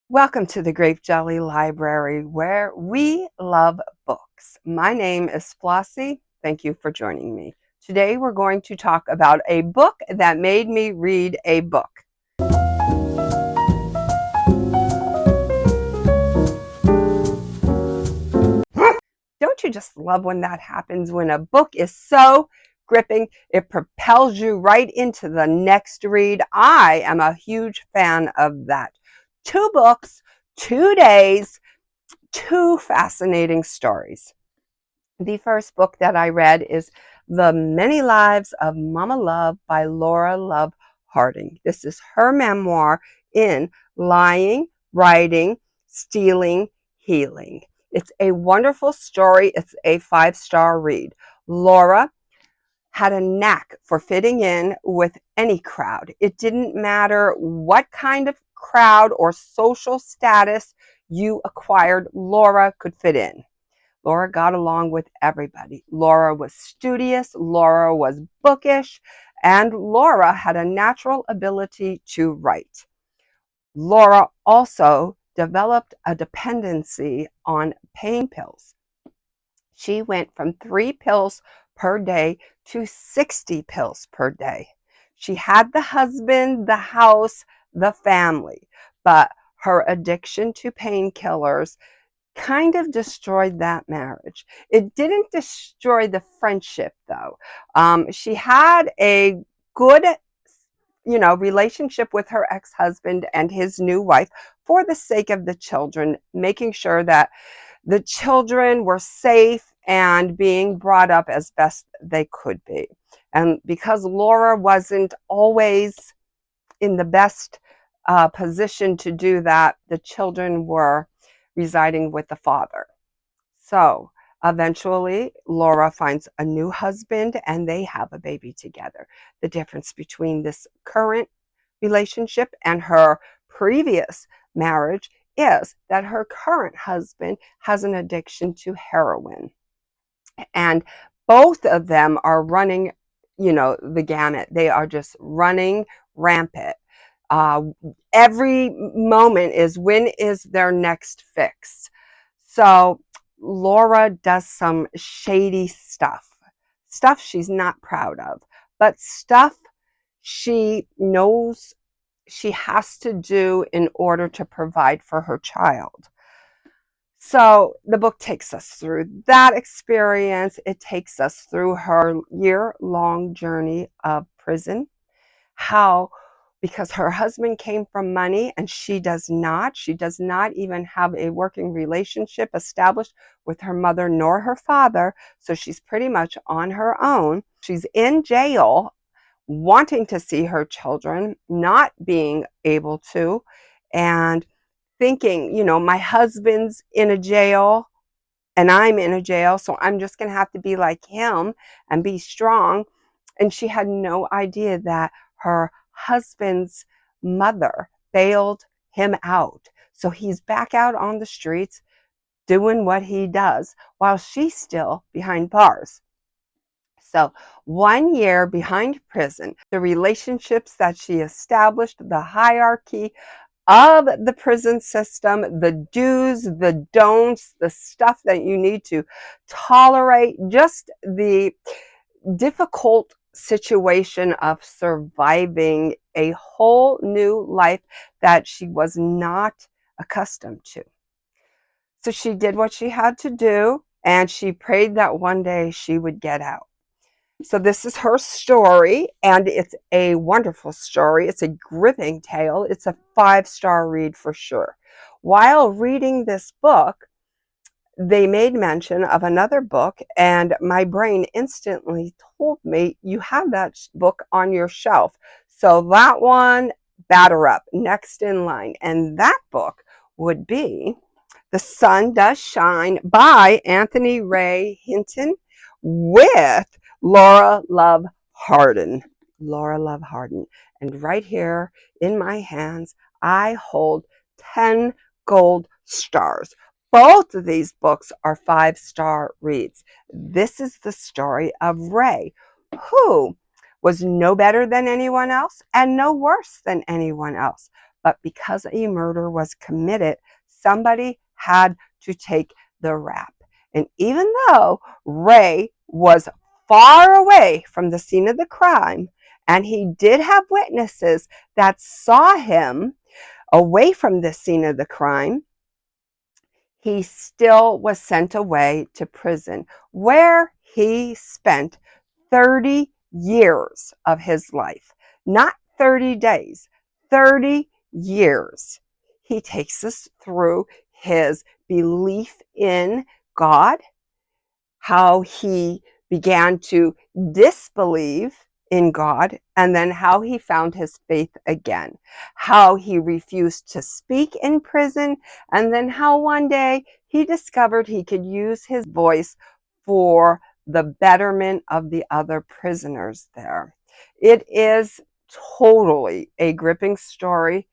Welcome to the Grape Jelly Library, where we love books. My name is Flossie. Thank you for joining me. Today we're going to talk about a book that made me read a book. Don't you just love when that happens, when a book is so gripping, it propels you right into the next read? I am a huge fan of that. 2 books, 2 days, 2 fascinating stories. The first book that I read is The Many Lives of Mama Love by Laura Love Hardin. This is her memoir in Lying, Writing, Stealing, Healing. It's a wonderful story. It's a 5-star read. Laura had a knack for fitting in with any crowd. It didn't matter what kind of crowd or social status you acquired, Laura could fit in. Laura got along with everybody. Laura was studious, Laura was bookish, and Laura had a natural ability to write. Laura also developed a dependency on pain pills. She went from 3 pills per day to 60 pills per day. She had the husband, the house, the family, but her addiction to painkillers kind of destroyed that marriage. It didn't destroy the friendship, though. She had a good, relationship with her ex-husband and his new wife for the sake of the children, making sure that the children were safe and being brought up as best they could be. And because Laura wasn't always in the best position to do that, the children were residing with the father. So eventually, Laura finds a new husband and they have a baby together. The difference between this current relationship and her previous marriage is that her current husband has an addiction to heroin. And both of them are running, the gamut. They are just running rampant. Uh, every moment is, when is their next fix? So Laura does some shady stuff she's not proud of, but stuff she knows she has to do in order to provide for her child. So the book takes us through that experience. It takes us through her year-long journey of prison, how, because her husband came from money and she does not even have a working relationship established with her mother nor her father, so she's pretty much on her own. She's in jail, wanting to see her children, not being able to, and thinking, my husband's in a jail and I'm in a jail, so I'm just going to have to be like him and be strong. And she had no idea that her husband's mother bailed him out. So he's back out on the streets doing what he does while she's still behind bars. So 1 year behind prison, the relationships that she established, the hierarchy of the prison system, the do's, the don'ts, the stuff that you need to tolerate, just the difficult situation of surviving a whole new life that she was not accustomed to. So she did what she had to do, and she prayed that one day she would get out. So this is her story, and it's a wonderful story. It's a gripping tale. It's a 5-star read for sure. While reading this book, they made mention of another book, and my brain instantly told me, you have that book on your shelf. So that one, batter up, next in line. And that book would be The Sun Does Shine by Anthony Ray Hinton with Laura Love Hardin. Laura Love Hardin. And right here in my hands, I hold 10 gold stars. Both of these books are 5-star reads. This is the story of Ray, who was no better than anyone else and no worse than anyone else. but because a murder was committed, somebody had to take the rap. And even though Ray was far away from the scene of the crime, and he did have witnesses that saw him away from the scene of the crime, he still was sent away to prison, where he spent 30 years of his life. Not 30 days, 30 years. He takes us through his belief in God, how he began to disbelieve in God, and then how he found his faith again, how he refused to speak in prison, and then how one day he discovered he could use his voice for the betterment of the other prisoners there. It is totally a gripping story.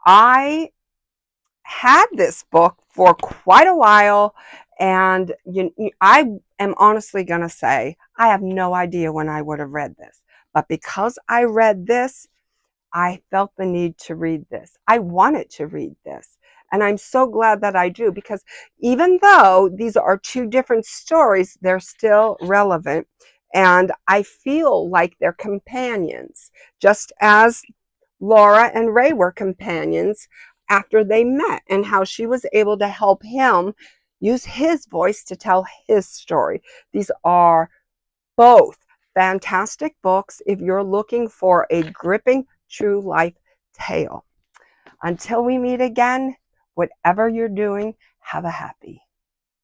I had this book for quite a while, and I am honestly going to say I have no idea when I would have read this. But because I read this, I felt the need to read this. I wanted to read this. And I'm so glad that I do, because even though these are two different stories, they're still relevant. And I feel like they're companions, just as Laura and Ray were companions after they met, and how she was able to help him use his voice to tell his story. These are both fantastic books if you're looking for a gripping true life tale. Until we meet again, whatever you're doing, have a happy